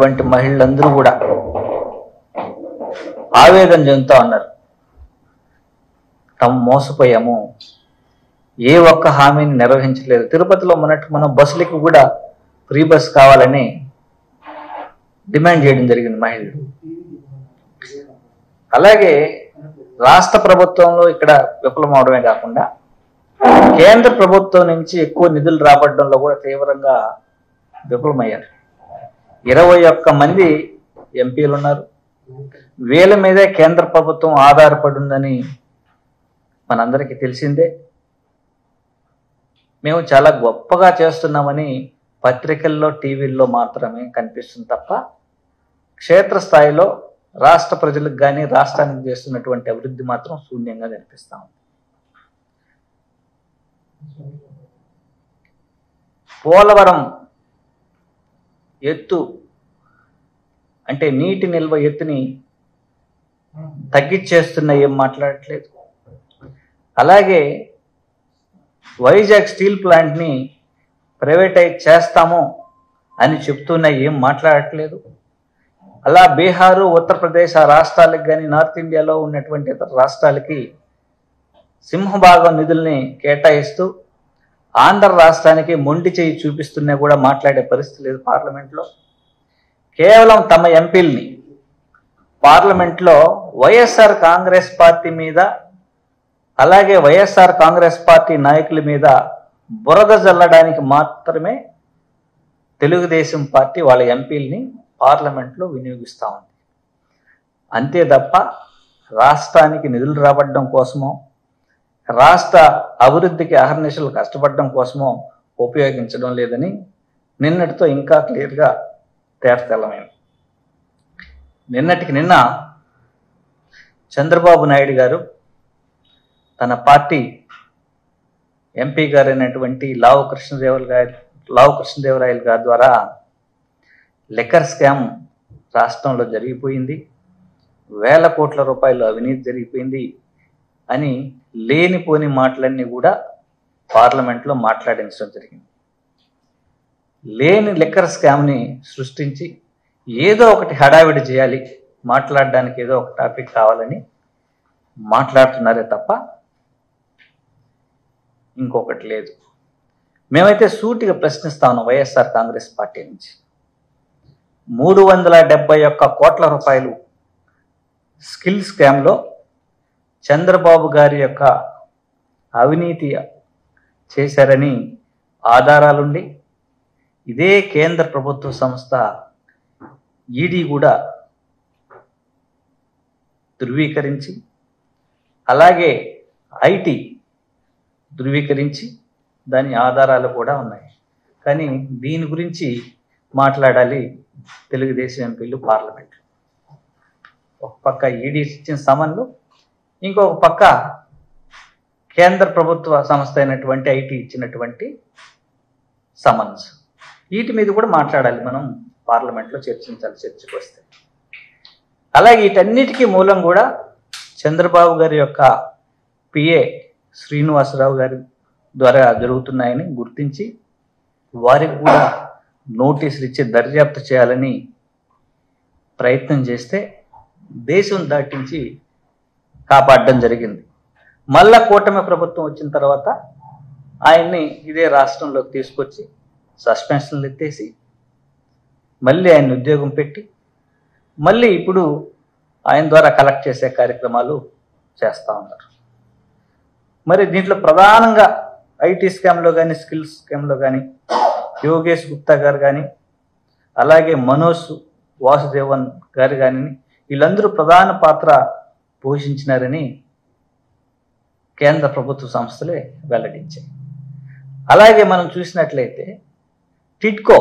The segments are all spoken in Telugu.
ఉన్నటువంటి మహిళలందరూ కూడా ఆవేదన చెందుతా ఉన్నారు. తాము మోసపోయాము, ఏ ఒక్క హామీని నిర్వహించలేదు. తిరుపతిలో మనం బస్సులకి కూడా ఫ్రీ బస్ కావాలని డిమాండ్ చేయడం జరిగింది మహిళలు. అలాగే రాష్ట్ర ప్రభుత్వంలో ఇక్కడ విఫలం అవడమే కాకుండా కేంద్ర ప్రభుత్వం నుంచి ఎక్కువ నిధులు రాబట్టడంలో కూడా తీవ్రంగా విఫలమయ్యారు. 21 మంది ఎంపీలు ఉన్నారు. వీళ్ళ మీదే కేంద్ర ప్రభుత్వం ఆధారపడి ఉందని మనందరికీ తెలిసిందే. మేము చాలా గొప్పగా చేస్తున్నామని పత్రికల్లో టీవీల్లో మాత్రమే కనిపిస్తుంది తప్ప క్షేత్రస్థాయిలో రాష్ట్ర ప్రజలకు కానీ రాష్ట్రానికి చేస్తున్నటువంటి అభివృద్ధి మాత్రం శూన్యంగా కనిపిస్తా ఉంది. పోలవరం ఎత్తు అంటే నీటి నిల్వ ఎత్తుని తగ్గించేస్తున్న ఏం మాట్లాడట్లేదు. అలాగే వైజాగ్ స్టీల్ ప్లాంట్ని ప్రైవేటైజ్ చేస్తాము అని చెప్తున్నా ఏం మాట్లాడట్లేదు. అలా బీహారు, ఉత్తరప్రదేశ్ ఆ రాష్ట్రాలకు కానీ నార్త్ ఇండియాలో ఉన్నటువంటి ఇతర రాష్ట్రాలకి సింహభాగం నిధుల్ని కేటాయిస్తూ ఆంధ్ర రాష్ట్రానికి మొండి చేయి చూపిస్తున్నా కూడా మాట్లాడే పరిస్థితి లేదు పార్లమెంట్లో. కేవలం తమ ఎంపీల్ని పార్లమెంట్లో వైఎస్ఆర్ కాంగ్రెస్ పార్టీ మీద అలాగే వైఎస్ఆర్ కాంగ్రెస్ పార్టీ నాయకుల మీద బురద జల్లడానికి మాత్రమే తెలుగుదేశం పార్టీ వాళ్ళ ఎంపీల్ని పార్లమెంట్లో వినియోగిస్తూ ఉంది. అంతే తప్ప రాష్ట్రానికి నిధులు రాబట్టడం కోసమో రాష్ట్ర అభివృద్ధికి అహర్నిశలు కష్టపడడం కోసమో ఉపయోగించడం లేదని నిన్నటితో ఇంకా క్లియర్గా తేటతెల్లమైంది. నిన్నటికి నిన్న చంద్రబాబు నాయుడు గారు తన పార్టీ ఎంపీ గారైనటువంటి లావు కృష్ణదేవరాయలు గారి ద్వారా లిక్కర్ స్కామ్ రాష్ట్రంలో జరిగిపోయింది, వేల కోట్ల రూపాయలు అవినీతి జరిగిపోయింది అని లేనిపోని మాటలన్నీ కూడా పార్లమెంట్లో మాట్లాడించడం జరిగింది. లేని లిక్కర్ స్కామ్ని సృష్టించి ఏదో ఒకటి హడావిడి చేయాలి, మాట్లాడడానికి ఏదో ఒక టాపిక్ కావాలని మాట్లాడుతున్నారే తప్ప ఇంకొకటి లేదు. మేమైతే సూటిగా ప్రశ్నిస్తా ఉన్నాం వైఎస్ఆర్ కాంగ్రెస్ పార్టీ నుంచి. 371 కోట్ల రూపాయలు స్కిల్ స్కామ్లో చంద్రబాబు గారి యొక్క అవినీతి చేశారని ఆధారాలుండి ఇదే కేంద్ర ప్రభుత్వ సంస్థ ఈడీ కూడా ధృవీకరించి అలాగే ఐటీ ధృవీకరించి దాని ఆధారాలు కూడా ఉన్నాయి. కానీ దీని గురించి మాట్లాడాలి తెలుగుదేశం ఎంపీలు పార్లమెంట్లో. ఒక పక్క ఈడీ ఇచ్చిన సమన్లు, ఇంకొక పక్క కేంద్ర ప్రభుత్వ సంస్థ అయినటువంటి ఐటీ ఇచ్చినటువంటి సమన్స్. వీటి మీద కూడా మాట్లాడాలి, మనం పార్లమెంట్లో చర్చించాలి చర్చకు వస్తే. అలాగే వీటన్నిటికీ మూలం కూడా చంద్రబాబు గారి యొక్క పిఏ శ్రీనివాసరావు గారి ద్వారా జరుగుతున్నాయని గుర్తించి వారికి కూడా నోటీసులు ఇచ్చి దర్యాప్తు చేయాలని ప్రయత్నం చేస్తే దేశం దాటించి కాపాడడం జరిగింది. మళ్ళా కూటమి ప్రభుత్వం వచ్చిన తర్వాత ఆయన్ని ఇదే రాష్ట్రంలోకి తీసుకొచ్చి సస్పెన్షన్లు ఎత్తేసి మళ్ళీ ఆయన ఉద్యోగం పెట్టి మళ్ళీ ఇప్పుడు ఆయన ద్వారా కలెక్ట్ చేసే కార్యక్రమాలు చేస్తూ ఉన్నారు. మరి దీంట్లో ప్రధానంగా ఐటీ స్కామ్లో కానీ స్కిల్స్ స్కామ్లో కానీ యోగేష్ గుప్తా గారు కానీ అలాగే మనోజ్ వాసుదేవన్ గారు కానీ వీళ్ళందరూ ప్రధాన పాత్ర పోషించినారని కేంద్ర ప్రభుత్వ సంస్థలే వెల్లడించాయి. అలాగే మనం చూసినట్లయితే టిడ్కో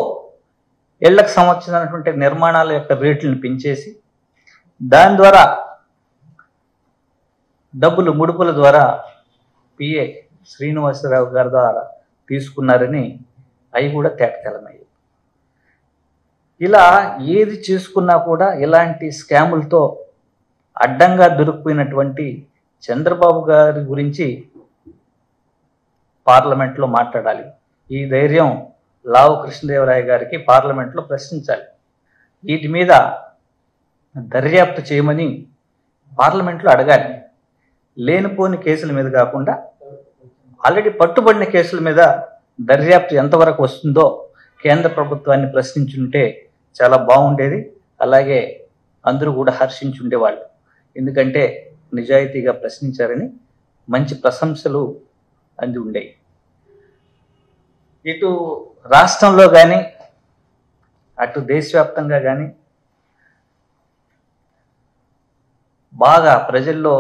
ఇళ్లకు సంబంధించినటువంటి నిర్మాణాల యొక్క రేట్లను పెంచేసి దాని ద్వారా డబ్బులు ముడుపుల ద్వారా పిఏ శ్రీనివాసరావు గారి ద్వారా తీసుకున్నారని అవి కూడా తేటతెల్లమయ్యాయి. ఇలా ఏది చేసుకున్నా కూడా ఇలాంటి స్కాములతో అడ్డంగా దొరికిపోయినటువంటి చంద్రబాబు గారి గురించి పార్లమెంట్లో మాట్లాడాలి. ఈ ధైర్యం లావు కృష్ణదేవరాయ గారికి పార్లమెంట్లో ప్రశ్నించాలి. వీటి మీద దర్యాప్తు చేయమని పార్లమెంట్లో అడగాలి. లేనిపోని కేసుల మీద కాకుండా ఆల్రెడీ పట్టుబడిన కేసుల మీద దర్యాప్తు ఎంతవరకు వస్తుందో కేంద్ర ప్రభుత్వాన్ని ప్రశ్నించుంటే చాలా బాగుండేది. అలాగే అందరూ కూడా హర్షించుండేవాళ్ళు. ఎందుకంటే నిజాయితీగా ప్రశ్నించారని మంచి ప్రశంసలు అంది ఉండేవి. ఇటు రాష్ట్రంలో కానీ అటు దేశవ్యాప్తంగా కానీ బాగా ప్రజల్లో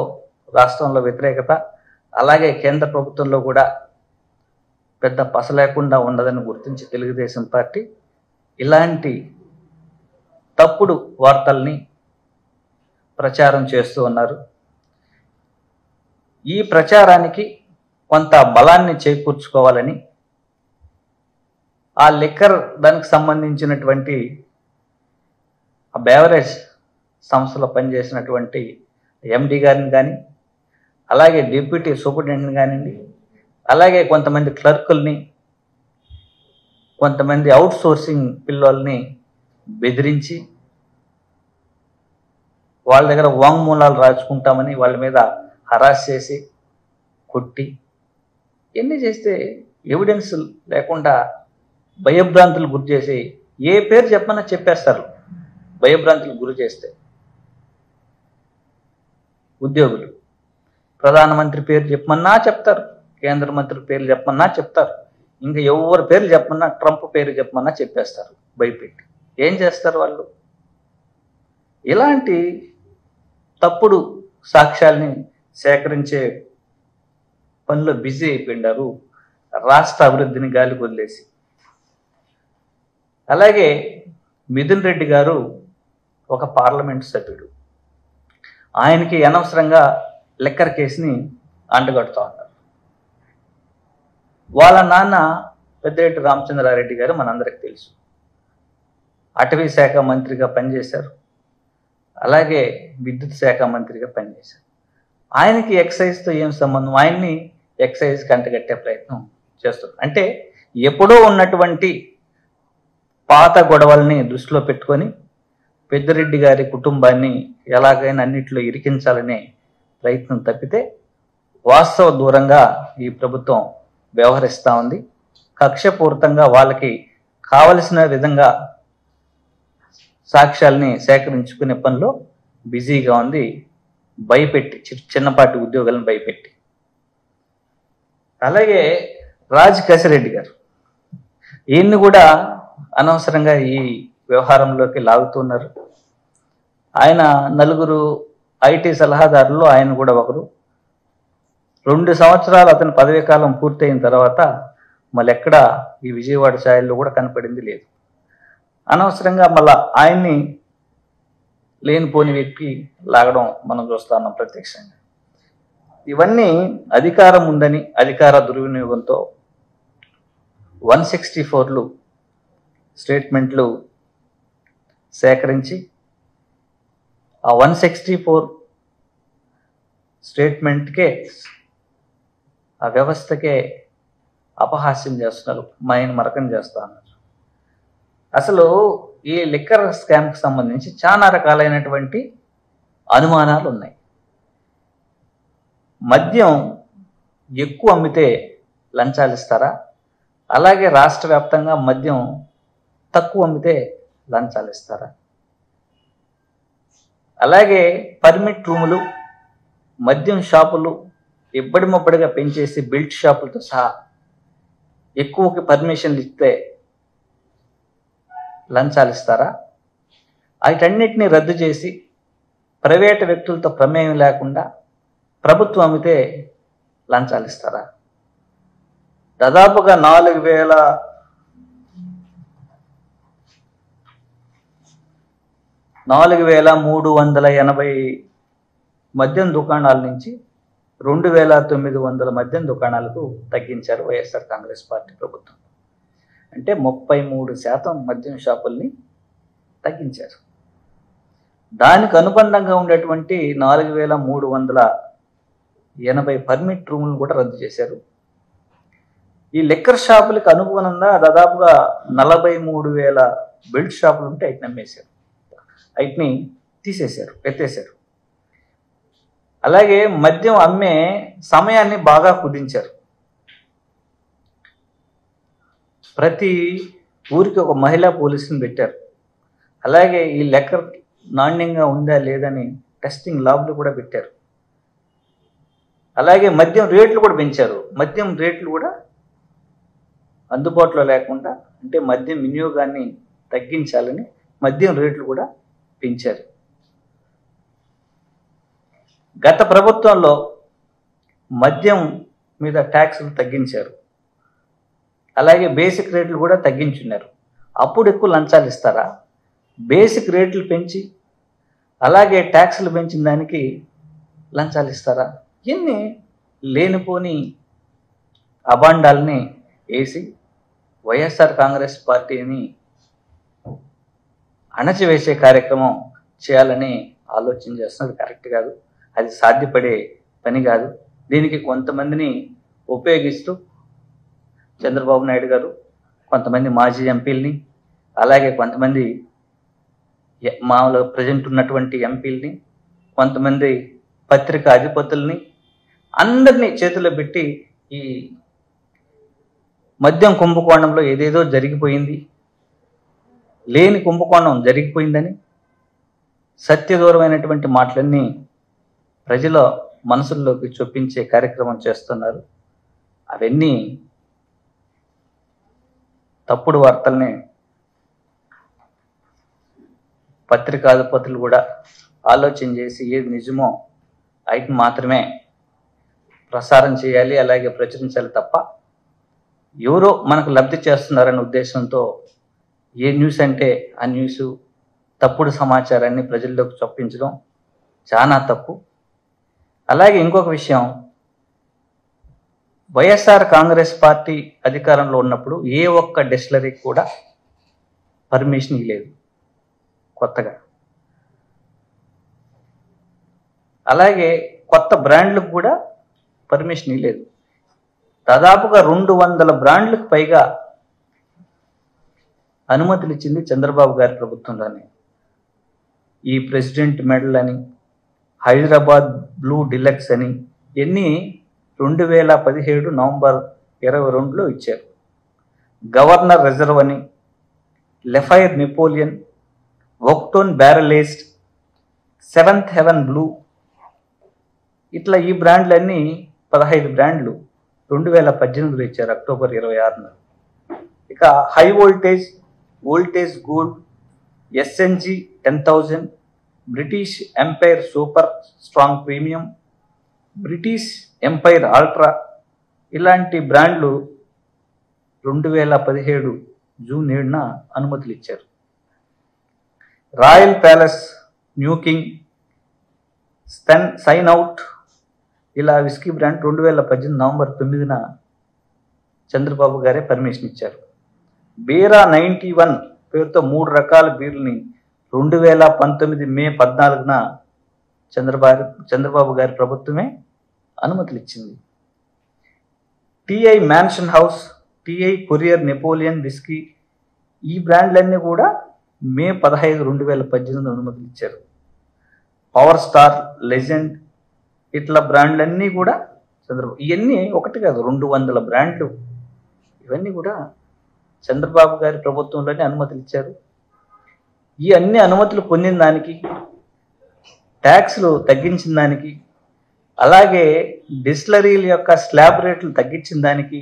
రాష్ట్రంలో వ్యతిరేకత, అలాగే కేంద్ర ప్రభుత్వంలో కూడా పెద్ద పస లేకుండా ఉండదని గుర్తించి తెలుగుదేశం పార్టీ ఇలాంటి తప్పుడు వార్తల్ని ప్రచారం చేస్తూ ఉన్నారు. ఈ ప్రచారానికి కొంత బలాన్ని చేకూర్చుకోవాలని ఆ లిక్కర్ దానికి సంబంధించినటువంటి ఆ బేవరేజ్ సంస్థలో పనిచేసినటువంటి ఎండి గారిని కానీ, అలాగే డిప్యూటీ సూపరింటెండెంట్ కానివ్వండి, అలాగే కొంతమంది క్లర్కుల్ని, కొంతమంది అవుట్ సోర్సింగ్ పిల్లల్ని బెదిరించి వాళ్ళ దగ్గర వాంగ్మూలాలు రాచుకుంటామని వాళ్ళ మీద హరాస్ చేసి కొట్టి ఎన్ని చేస్తే ఎవిడెన్స్ లేకుండా భయభ్రాంతులు గురి చేసి ఏ పేరు చెప్పమన్నా చెప్పేస్తారు. భయభ్రాంతులు గురి చేస్తే ఉద్యోగులు ప్రధానమంత్రి పేరు చెప్పమన్నా చెప్తారు, కేంద్ర మంత్రి పేర్లు చెప్పమన్నా చెప్తారు, ఇంకా ఎవరి పేర్లు చెప్పమన్నా ట్రంప్ పేరు చెప్పమన్నా చెప్పేస్తారు భయపెట్టి. ఏం చేస్తారు వాళ్ళు? ఇలాంటి తప్పుడు సాక్ష్యాల్ని సేకరించే పనిలో బిజీ అయిపోయినారు, రాష్ట్ర అభివృద్ధిని గాలి వదిలేసి. అలాగే మిథున్ రెడ్డి గారు ఒక పార్లమెంట్ సభ్యుడు. ఆయనకి అనవసరంగా లిక్కర్ కేసుని అంటగడుతూ ఉన్నారు. వాళ్ళ నాన్న పెద్దిరెడ్డి రామచంద్రారెడ్డి గారు మనందరికి తెలుసు, అటవీ శాఖ మంత్రిగా పనిచేశారు, అలాగే విద్యుత్ శాఖ మంత్రిగా పనిచేశారు. ఆయనకి ఎక్సైజ్తో ఏం సంబంధం? ఆయన్ని ఎక్సైజ్కి అంటగట్టే ప్రయత్నం చేస్తారు. అంటే ఎప్పుడో ఉన్నటువంటి పాత గొడవల్ని దృష్టిలో పెట్టుకొని పెద్దిరెడ్డి గారి కుటుంబాన్ని ఎలాగైనా అన్నింటిలో ఇరికించాలనే ప్రయత్నం తప్పితే వాస్తవ దూరంగా ఈ ప్రభుత్వం వ్యవహరిస్తూ ఉంది. కక్షపూరితంగా వాళ్ళకి కావలసిన విధంగా సాక్ష్యాల్ని సేకరించుకునే పనిలో బిజీగా ఉంది, భయపెట్టి చిన్నపాటి ఉద్యోగాలను భయపెట్టి. అలాగే రాజ్ కసిరెడ్డి గారు, ఈయన్ని కూడా అనవసరంగా ఈ వ్యవహారంలోకి లాగుతున్నారు. ఆయన నలుగురు ఐటీ సలహాదారుల్లో ఆయన కూడా ఒకరు. 2 సంవత్సరాలు అతని పదవీ కాలం పూర్తయిన తర్వాత మళ్ళీ ఎక్కడ ఈ విజయవాడ ఛాయల్లో కూడా కనపడింది లేదు. అనవసరంగా మళ్ళా ఆయన్ని లేనిపోని వ్యక్తి లాగడం మనం చూస్తా ఉన్నాం ప్రత్యక్షంగా. ఇవన్నీ అధికారం ఉందని అధికార దుర్వినియోగంతో 164 స్టేట్మెంట్లు సేకరించి ఆ 164 స్టేట్మెంట్కే ఆ వ్యవస్థకే అపహాస్యం చేస్తున్నారు, మరకం చేస్తూ ఉన్నారు. అసలు ఈ లిక్కర్ స్కామ్కి సంబంధించి చాలా రకాలైనటువంటి అనుమానాలు ఉన్నాయి. మద్యం ఎక్కువ అమ్మితే లంచాలు ఇస్తారా? అలాగే రాష్ట్ర వ్యాప్తంగా మద్యం తక్కువ అమ్మితే లంచాలు ఇస్తారా? అలాగే పర్మిట్ రూములు, మద్యం షాపులు ఇబ్బడిమబ్బడిగా పెంచేసి బెల్ట్ షాపులతో సహా ఎక్కువకి పర్మిషన్లు ఇస్తే లంచాలు ఇస్తారా? వీటన్నిటిని రద్దు చేసి ప్రైవేటు వ్యక్తులతో ప్రమేయం లేకుండా ప్రభుత్వం అమ్మితే లంచాలు ఇస్తారా? దాదాపుగా 4,380 మద్యం దుకాణాల నుంచి 2,900 మద్యం దుకాణాలకు తగ్గించారు వైఎస్ఆర్ కాంగ్రెస్ పార్టీ ప్రభుత్వం. అంటే 33% మద్యం షాపుల్ని తగ్గించారు. దానికి అనుబంధంగా ఉండేటువంటి 4,380 పర్మిట్ రూములను కూడా రద్దు చేశారు. ఈ లిక్కర్ షాపులకు అనుగుణంగా దాదాపుగా 43,000 బెల్ట్ షాపులు ఉంటే అయితే నమ్మేశారు. వాటిని తీసేశారు, ఎత్తేశారు. అలాగే మద్యం అమ్మే సమయాన్ని బాగా కుదించారు. ప్రతి ఊరికి ఒక మహిళా పోలీసుని పెట్టారు. అలాగే ఈ లెక్కర్ నాణ్యంగా ఉందా లేదని టెస్టింగ్ ల్యాబ్లు కూడా పెట్టారు. అలాగే మద్యం రేట్లు కూడా పెంచారు. మద్యం రేట్లు కూడా అందుబాటులో లేకుండా, అంటే మద్యం వినియోగాన్ని తగ్గించాలని మద్యం రేట్లు కూడా పెంచారు. గత ప్రభుత్వంలో మద్యం మీద ట్యాక్సులు తగ్గించారు. అలాగే బేసిక్ రేట్లు కూడా తగ్గించున్నారు. అప్పుడు ఎక్కువ లంచాలు ఇస్తారా? బేసిక్ రేట్లు పెంచి అలాగే ట్యాక్సులు పెంచిన దానికి లంచాలు ఇస్తారా? ఇన్ని లేనిపోని అబాండాలని వేసి వైఎస్ఆర్ కాంగ్రెస్ పార్టీని అణచివేసే కార్యక్రమం చేయాలని ఆలోచన చేస్తున్నది కరెక్ట్ కాదు. అది సాధ్యపడే పని కాదు. దీనికి కొంతమందిని ఉపయోగిస్తూ చంద్రబాబు నాయుడు గారు కొంతమంది మాజీ ఎంపీలని, అలాగే కొంతమంది మామూలు ప్రజెంట్ ఉన్నటువంటి ఎంపీలని, కొంతమంది పత్రికా అధిపతుల్ని అందరినీ చేతిలో పెట్టి ఈ మద్యం కుంభకోణంలో ఏదేదో జరిగిపోయింది, లేని కుంభకోణం జరిగిపోయిందని సత్యదూరమైనటువంటి మాటలన్నీ ప్రజల మనసుల్లోకి చొప్పించే కార్యక్రమం చేస్తున్నారు. అవన్నీ తప్పుడు వార్తల్ని పత్రికాధిపతులు కూడా ఆలోచన చేసి ఏది నిజమో వాటిని మాత్రమే ప్రసారం చేయాలి, అలాగే ప్రచురించాలి తప్ప ఎవరో మనకు లబ్ధి చేస్తున్నారనే ఉద్దేశంతో ఏ న్యూస్ అంటే ఆ న్యూస్ తప్పుడు సమాచారాన్ని ప్రజల్లోకి చొప్పించడం చాలా తప్పు. అలాగే ఇంకొక విషయం, వైఎస్ఆర్ కాంగ్రెస్ పార్టీ అధికారంలో ఉన్నప్పుడు ఏ ఒక్క డిస్టిలరీకి కూడా పర్మిషన్ ఇవ్వలేదు కొత్తగా. అలాగే కొత్త బ్రాండ్లకు కూడా పర్మిషన్ ఇవ్వలేదు. దాదాపుగా 200 బ్రాండ్లకు పైగా అనుమతులు ఇచ్చింది చంద్రబాబు గారి ప్రభుత్వంలోనే. ఈ ప్రెసిడెంట్ మెడల్ అని, హైదరాబాద్ బ్లూ డిలక్స్ అని ఎన్ని 2017 నవంబర్ 22లో ఇచ్చారు. గవర్నర్ రిజర్వ్ అని, లెఫైర్ నెపోలియన్, వోక్టోన్ barrel aged, seventh heaven blue, ఇట్లా ఈ బ్రాండ్లన్నీ 15 బ్రాండ్లు 2018లో ఇచ్చారు, అక్టోబర్ 26న. ఇక high voltage gold, SNG 10,000, British empire super strong premium, British empire ultra, ఇలాంటి బ్రాండ్లు 2017 జూన్ 7న అనుమతులు ఇచ్చారు. Royal palace, new king, sign out, ఇలా విస్కీ బ్రాండ్ 2018 నవంబర్ 9న చంద్రబాబు గారే పర్మిషన్ ఇచ్చారు. బీరా 91 పేరుతో 3 రకాల బీర్లని 2019 మే 14న చంద్రబాబు గారి ప్రభుత్వమే అనుమతులు ఇచ్చింది. TI mansion house, TI courier Napoleon whisky, ఈ బ్రాండ్లన్నీ కూడా మే 15, 2018 అనుమతులు ఇచ్చారు. పవర్ స్టార్, లెజెండ్, ఇట్లా బ్రాండ్లన్నీ కూడా చంద్రబాబు, ఇవన్నీ ఒకటి కాదు 200 బ్రాండ్లు, ఇవన్నీ కూడా చంద్రబాబు గారి ప్రభుత్వంలోనే అనుమతులు ఇచ్చారు. ఈ అన్ని అనుమతులు పొందిన దానికి, ట్యాక్స్లు తగ్గించిన దానికి, అలాగే డిస్టిలరీల యొక్క స్లాబ్ రేట్లు తగ్గించిన దానికి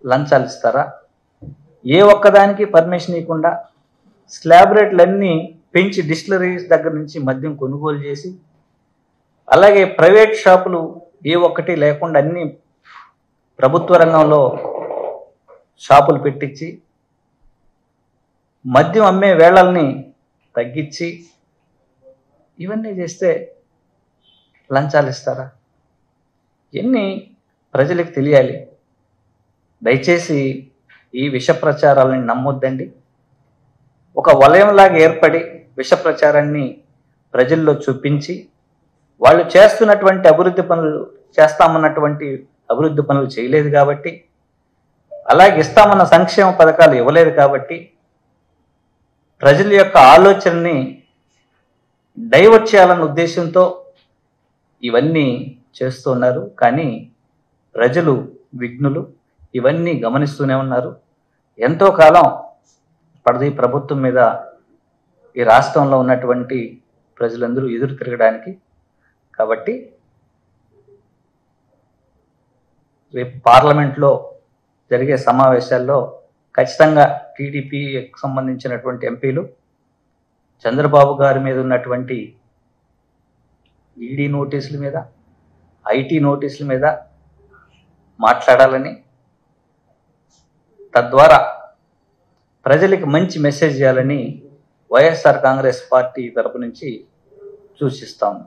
లంచాలు ఇస్తారా? ఏ ఒక్కదానికి పర్మిషన్ ఇవ్వకుండా స్లాబ్ రేట్లన్నీ పెంచి డిస్టిలరీస్ దగ్గర నుంచి మద్యం కొనుగోలు చేసి, అలాగే ప్రైవేట్ షాపులు ఏ ఒక్కటి లేకుండా అన్ని ప్రభుత్వ రంగంలో షాపులు పెట్టించి మద్యం అమ్మే వేళల్ని తగ్గించి ఇవన్నీ చేస్తే లంచాలు ఇస్తారా? ఇవన్నీ ప్రజలకు తెలియాలి. దయచేసి ఈ విష ప్రచారాలని నమ్మొద్దండి. ఒక వలయంలాగా ఏర్పడి విష ప్రచారాన్ని ప్రజల్లో చూపించి వాళ్ళు చేస్తున్నటువంటి అభివృద్ధి పనులు, చేస్తామన్నటువంటి అభివృద్ధి పనులు చేయలేదు కాబట్టి, అలాగే ఇస్తామన్న సంక్షేమ పథకాలు ఇవ్వలేదు కాబట్టి ప్రజల యొక్క ఆలోచనని డైవర్ట్ చేయాలన్న ఉద్దేశంతో ఇవన్నీ చేస్తున్నారు. కానీ ప్రజలు విఘ్నులు, ఇవన్నీ గమనిస్తూనే ఉన్నారు. ఎంతో కాలం పడది ప్రభుత్వం మీద ఈ రాష్ట్రంలో ఉన్నటువంటి ప్రజలందరూ ఎదురు తిరగడానికి. కాబట్టి రేపు పార్లమెంట్లో జరిగే సమావేశాల్లో ఖచ్చితంగా టీడీపీకి సంబంధించినటువంటి ఎంపీలు చంద్రబాబు గారి మీద ఉన్నటువంటి ఈడీ నోటీసుల మీద, ఐటీ నోటీసుల మీద మాట్లాడాలని, తద్వారా ప్రజలకు మంచి మెసేజ్ చేయాలని వైఎస్ఆర్ కాంగ్రెస్ పార్టీ తరపు నుంచి సూచిస్తాము.